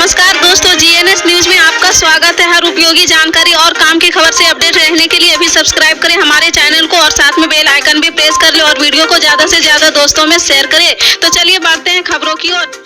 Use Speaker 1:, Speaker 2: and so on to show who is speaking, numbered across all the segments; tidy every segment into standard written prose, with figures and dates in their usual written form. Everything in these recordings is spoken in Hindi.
Speaker 1: नमस्कार दोस्तों, जीएनएस न्यूज में आपका स्वागत है। हर उपयोगी जानकारी और काम की खबर से अपडेट रहने के लिए अभी सब्सक्राइब करें हमारे चैनल को और साथ में बेल आइकन भी प्रेस कर ले और वीडियो को ज्यादा से ज्यादा दोस्तों में शेयर करें। तो चलिए बढ़ते हैं खबरों की ओर।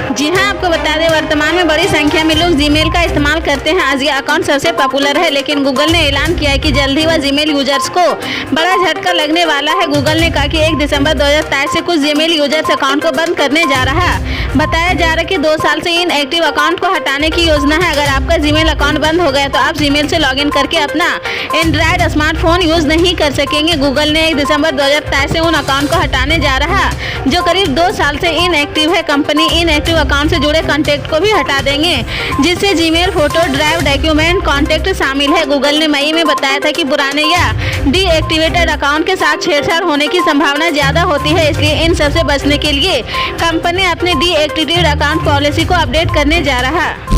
Speaker 1: जी हां, आपको बता दें वर्तमान में बड़ी संख्या में लोग जीमेल का इस्तेमाल करते हैं। आज ये अकाउंट सबसे पॉपुलर है, लेकिन गूगल ने ऐलान किया है कि जल्द ही वह जीमेल यूजर्स को बड़ा झटका लगने वाला है। गूगल ने कहा कि 1 दिसंबर 2023 से कुछ जीमेल यूजर्स अकाउंट को बंद करने जा रहा है। बताया जा रहा है कि 2 साल से इन एक्टिव अकाउंट को हटाने की योजना है। अगर आपका जीमेल अकाउंट बंद हो गया तो आप जीमेल से लॉगिन करके अपना एंड्रॉयड स्मार्टफोन यूज नहीं कर सकेंगे। गूगल ने 1 दिसंबर 2023 से उन अकाउंट को हटाने जा रहा है जो करीब 2 साल से इनएक्टिव है। कंपनी इनएक्टिव अकाउंट से जुड़े कॉन्टैक्ट को भी हटा देंगे, जिससे Gmail, photo, drive, document, contact शामिल है। गूगल ने मई में बताया था कि पुराने या डीएक्टिवेटेड अकाउंट के साथ छेड़छाड़ होने की संभावना ज्यादा होती है, इसलिए इन सबसे बचने के लिए कंपनी अपने डीएक्टिवेटेड अकाउंट पॉलिसी को अपडेट करने जा रहा है।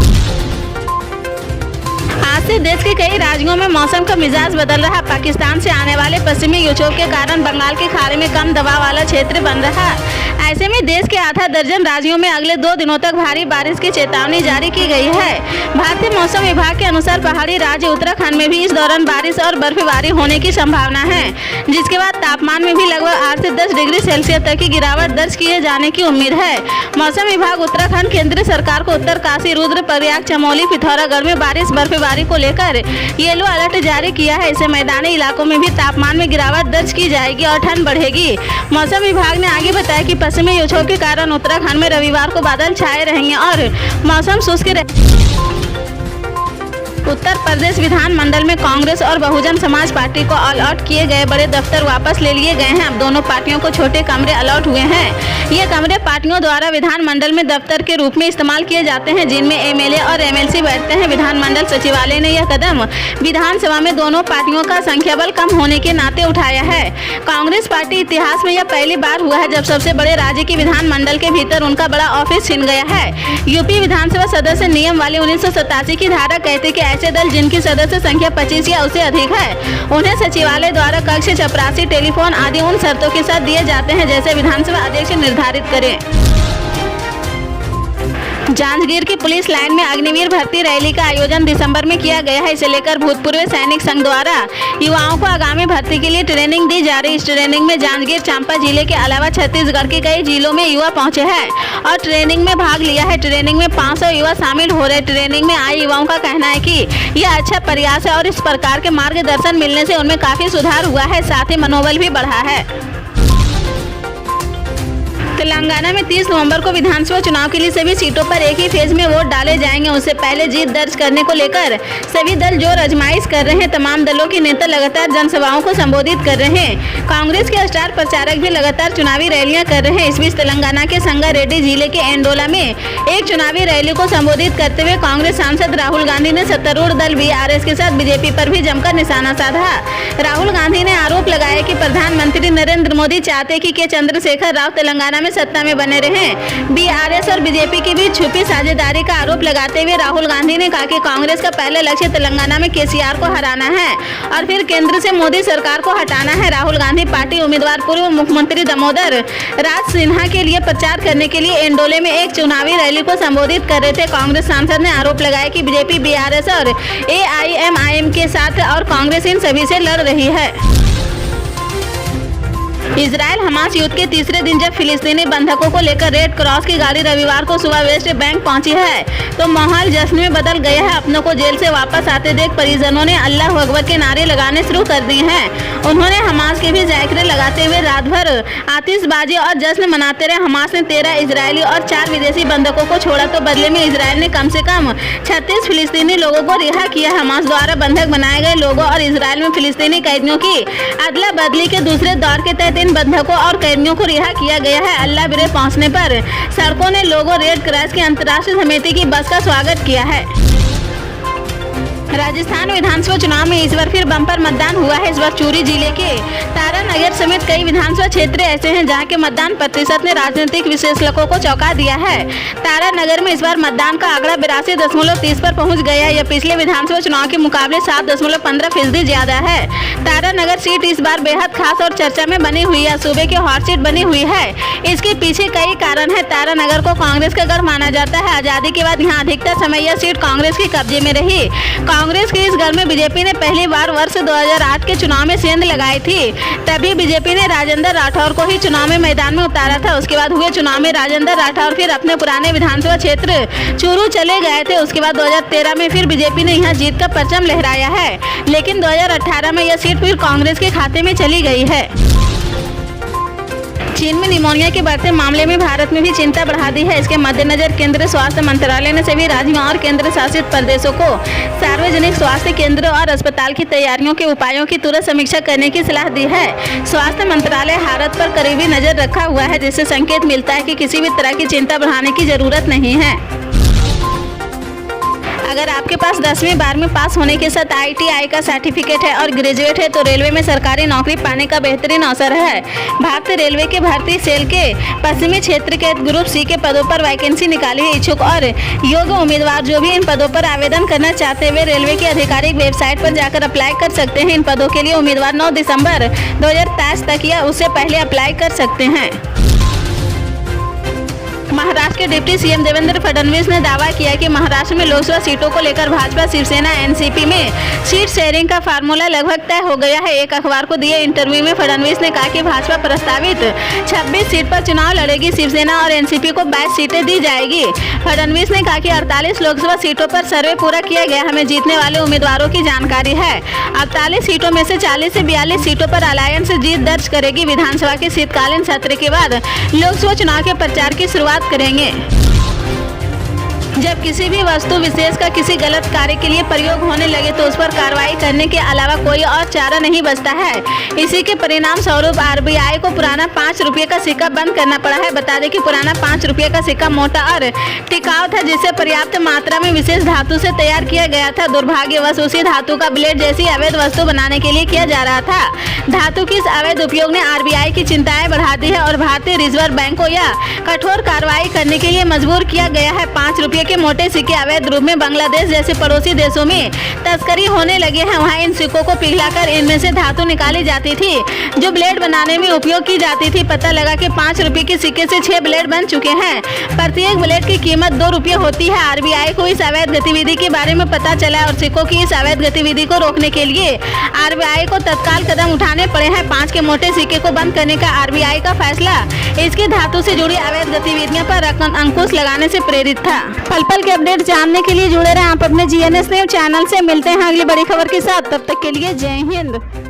Speaker 1: आज से देश के कई राज्यों में मौसम का मिजाज बदल रहा। पाकिस्तान से आने वाले पश्चिमी विक्षोभ के कारण बंगाल की खाड़ी में कम दबाव वाला क्षेत्र बन रहा। ऐसे में देश के आधा दर्जन राज्यों में अगले 2 दिनों तक भारी बारिश की चेतावनी जारी की गई है। भारतीय मौसम विभाग के अनुसार पहाड़ी राज्य उत्तराखंड में भी इस दौरान बारिश और बर्फबारी होने की संभावना है, जिसके बाद तापमान में भी लगभग 8 से 10 डिग्री सेल्सियस तक की गिरावट दर्ज किए जाने की उम्मीद है। मौसम विभाग उत्तराखंड केंद्र सरकार को उत्तरकाशी, रुद्रप्रयाग, चमोली, पिथौरागढ़ में बारिश बर्फबारी को लेकर येलो अलर्ट जारी किया है। इससे मैदानी इलाकों में भी तापमान में गिरावट दर्ज की जाएगी और ठंड बढ़ेगी। मौसम विभाग ने आगे बताया कि पश्चिमी विक्षोभ के कारण उत्तराखंड में रविवार को बादल छाए रहेंगे और मौसम शुष्क रहेगा। उत्तर प्रदेश विधानमंडल में कांग्रेस और बहुजन समाज पार्टी को अलॉट किए गए बड़े दफ्तर वापस ले लिए गए हैं। अब दोनों पार्टियों को छोटे कमरे अलॉट हुए हैं। ये कमरे पार्टियों द्वारा विधानमंडल में दफ्तर के रूप में इस्तेमाल किए जाते हैं, जिनमें एमएलए और एमएलसी बैठते हैं। विधानमंडल सचिवालय ने यह कदम विधानसभा में दोनों पार्टियों का संख्याबल कम होने के नाते उठाया है। कांग्रेस पार्टी इतिहास में यह पहली बार हुआ है जब सबसे बड़े राज्य के विधानमंडल के भीतर उनका बड़ा ऑफिस छिन गया है। यूपी विधानसभा सदस्य नियम वाले 1987 की धारा कहते कि ऐसे दल जिनकी सदस्य संख्या 25 या उससे अधिक है, उन्हें सचिवालय द्वारा कक्ष, चपरासी, टेलीफोन आदि उन शर्तों के साथ दिए जाते हैं जैसे विधानसभा अध्यक्ष निर्धारित करें। जांजगीर की पुलिस लाइन में अग्निवीर भर्ती रैली का आयोजन दिसंबर में किया गया है। इसे लेकर भूतपूर्व सैनिक संघ द्वारा युवाओं को आगामी भर्ती के लिए ट्रेनिंग दी जा रही। इस ट्रेनिंग में जांजगीर, चांपा जिले के अलावा छत्तीसगढ़ के कई जिलों में युवा पहुंचे हैं और ट्रेनिंग में भाग लिया है। ट्रेनिंग में 500 युवा शामिल हो रहे। ट्रेनिंग में आए युवाओं का कहना है कि यह अच्छा प्रयास है और इस प्रकार के मार्गदर्शन मिलने से उनमें काफी सुधार हुआ है, साथ ही मनोबल भी बढ़ा है। तेलंगाना में 30 नवंबर को विधानसभा चुनाव के लिए सभी सीटों पर एक ही फेज में वोट डाले जाएंगे। उससे पहले जीत दर्ज करने को लेकर सभी दल जोर आजमाइश कर रहे हैं। तमाम दलों के नेता लगातार जनसभाओं को संबोधित कर रहे हैं। कांग्रेस के स्टार प्रचारक भी लगातार चुनावी रैलियां कर रहे हैं। इस बीच तेलंगाना के संगारेड्डी जिले के एंडोला में एक चुनावी रैली को संबोधित करते हुए कांग्रेस सांसद राहुल गांधी ने सत्तारूढ़ दल बीआरएस के साथ बीजेपी पर भी जमकर निशाना साधा। राहुल गांधी ने आरोप लगाया कि प्रधानमंत्री नरेंद्र मोदी चाहते कि के चंद्रशेखर राव तेलंगाना में सत्ता में बने रहें। बीआरएस और बीजेपी के बीच छुपी साझेदारी का आरोप लगाते हुए राहुल गांधी ने कहा कि कांग्रेस का पहला लक्ष्य तेलंगाना में केसीआर को हराना है और फिर केंद्र से मोदी सरकार को हटाना है। राहुल गांधी पार्टी उम्मीदवार पूर्व मुख्यमंत्री दामोदर राज सिन्हा के लिए प्रचार करने के लिए एंडोले में एक चुनावी रैली को संबोधित कर रहे थे। कांग्रेस सांसद ने आरोप लगाया कि बीजेपी, बीआरएस और एआईएमआईएम के साथ और कांग्रेस इन सभी से लड़ रही है। इजराइल हमास युद्ध के तीसरे दिन जब फिलिस्तीनी बंधकों को लेकर रेड क्रॉस की गाड़ी रविवार को सुबह वेस्ट बैंक पहुंची है तो माहौल जश्न में बदल गया है। अपनों को जेल से वापस आते देख परिजनों ने अल्लाह अकबर के नारे लगाने शुरू कर दिए हैं। उन्होंने हमास के भी जैकरे लगाते हुए रात भर आतिशबाजी और जश्न मनाते रहे। हमास ने 13 इजरायली और 4 विदेशी बंधकों को छोड़ा तो बदले में इजराइल ने कम से कम 36 फिलिस्तीनी लोगों को रिहा किया। हमास द्वारा बंधक बनाए गए लोगों और इजराइल में फिलिस्तीनी कैदियों की अदला बदली के दूसरे दौर के तहत इन बंधकों और कैदियों को रिहा किया गया है। अल्लाह बिरे पहुंचने पर सड़कों ने लोगों रेड क्रॉस की अंतर्राष्ट्रीय समिति की बस का स्वागत किया है। राजस्थान विधानसभा चुनाव में इस बार फिर बम्पर मतदान हुआ है। इस बार चूरू जिले के तारानगर समेत कई विधानसभा क्षेत्र ऐसे हैं जहां के मतदान प्रतिशत ने राजनीतिक विश्लेषकों को चौंका दिया है। तारानगर में इस बार मतदान का आंकड़ा 82.30 पर पहुंच गया। यह पिछले विधानसभा चुनाव के मुकाबले 7.15% ज्यादा है। तारानगर सीट इस बार बेहद खास और चर्चा में बनी हुई है। सूबे की हॉट सीट बनी हुई है। इसके पीछे कई कारण है। तारानगर को कांग्रेस का गढ़ माना जाता है। आजादी के बाद यहाँ अधिकतर समय यह सीट कांग्रेस के कब्जे में रही। कांग्रेस के इस गढ़ में बीजेपी ने पहली बार वर्ष 2008 के चुनाव में सेंध लगाई थी। तभी बीजेपी ने राजेंद्र राठौर को ही चुनाव में मैदान में उतारा था। उसके बाद हुए चुनाव में राजेंद्र राठौर फिर अपने पुराने विधानसभा क्षेत्र चूरू चले गए थे। उसके बाद 2013 में फिर बीजेपी ने यहाँ जीत का परचम लहराया है, लेकिन 2018 में यह सीट फिर कांग्रेस के खाते में चली गई है। चीन में निमोनिया के बढ़ते मामले में भारत में भी चिंता बढ़ा दी है। इसके मद्देनजर केंद्रीय स्वास्थ्य मंत्रालय ने सभी राज्यों और केंद्र शासित प्रदेशों को सार्वजनिक स्वास्थ्य केंद्र और अस्पताल की तैयारियों के उपायों की तुरंत समीक्षा करने की सलाह दी है। स्वास्थ्य मंत्रालय हालत पर करीबी नजर रखा हुआ है, जिससे संकेत मिलता है कि किसी भी तरह की चिंता बढ़ाने की जरूरत नहीं है। अगर आपके पास 10वीं 12वीं पास होने के साथ ITI का सर्टिफिकेट है और ग्रेजुएट है तो रेलवे में सरकारी नौकरी पाने का बेहतरीन अवसर है। भारतीय रेलवे के भर्ती सेल के पश्चिमी क्षेत्र के ग्रुप C के पदों पर वैकेंसी निकाली है। इच्छुक और योग्य उम्मीदवार जो भी इन पदों पर आवेदन करना चाहते हुए रेलवे की आधिकारिक वेबसाइट पर जाकर अप्लाई कर सकते हैं। इन पदों के लिए उम्मीदवार 9 दिसंबर 2023 तक या उससे पहले अप्लाई कर सकते हैं। महाराष्ट्र के डिप्टी CM देवेंद्र फडणवीस ने दावा किया कि महाराष्ट्र में लोकसभा सीटों को लेकर भाजपा शिवसेना NCP में सीट शेयरिंग का फार्मूला लगभग तय हो गया है। एक अखबार को दिए इंटरव्यू में फडणवीस ने कहा कि भाजपा प्रस्तावित 26 सीट पर चुनाव लड़ेगी। शिवसेना और NCP को 22 सीटें दी जाएगी। फडणवीस ने कहा कि 48 लोकसभा सीटों पर सर्वे पूरा किया गया। हमें जीतने वाले उम्मीदवारों की जानकारी है। 48 सीटों में से 40 से 42 सीटों पर अलायंस जीत दर्ज करेगी। विधानसभा के शीतकालीन सत्र के बाद लोकसभा चुनाव के प्रचार की शुरुआत करेंगे। जब किसी भी वस्तु विशेष का किसी गलत कार्य के लिए प्रयोग होने लगे तो उस पर कार्रवाई करने के अलावा कोई और चारा नहीं बचता है। इसी के परिणाम स्वरूप RBI को पुराना 5 रुपये का सिक्का बंद करना पड़ा है। बता दें कि पुराना 5 रुपये का सिक्का मोटा और टिकाऊ था, जिसे पर्याप्त मात्रा में विशेष धातु से तैयार किया गया था। दुर्भाग्यवश उसी धातु का ब्लेड जैसी अवैध वस्तु बनाने के लिए किया जा रहा था। धातु के इस अवैध उपयोग ने RBI की चिंताएं बढ़ा दी है और भारतीय रिजर्व बैंक को यह कठोर कार्रवाई करने के लिए मजबूर किया गया है। 5 रुपये के मोटे सिक्के अवैध रूप में बांग्लादेश जैसे पड़ोसी देशों में तस्करी होने लगे हैं। वहां इन सिक्कों को पिघलाकर इनमें से धातु निकाली जाती थी जो ब्लेड बनाने में उपयोग की जाती थी। पता लगा कि 5 रुपये के सिक्के से 6 ब्लेड बन चुके हैं। प्रत्येक ब्लेड की कीमत 2 रुपये होती है। RBI को इस अवैध गतिविधि के बारे में पता चला और सिक्कों की इस अवैध गतिविधि को रोकने के लिए RBI को तत्काल कदम उठाने पड़े हैं। 5 के मोटे सिक्के को बंद करने का RBI का फैसला इसकी धातु से जुड़ी अवैध गतिविधियों पर अंकुश लगाने से प्रेरित था। पल पल के अपडेट जानने के लिए जुड़े रहें आप अपने GNS न्यूज़ चैनल से। मिलते हैं अगली बड़ी खबर के साथ, तब तक के लिए जय हिंद।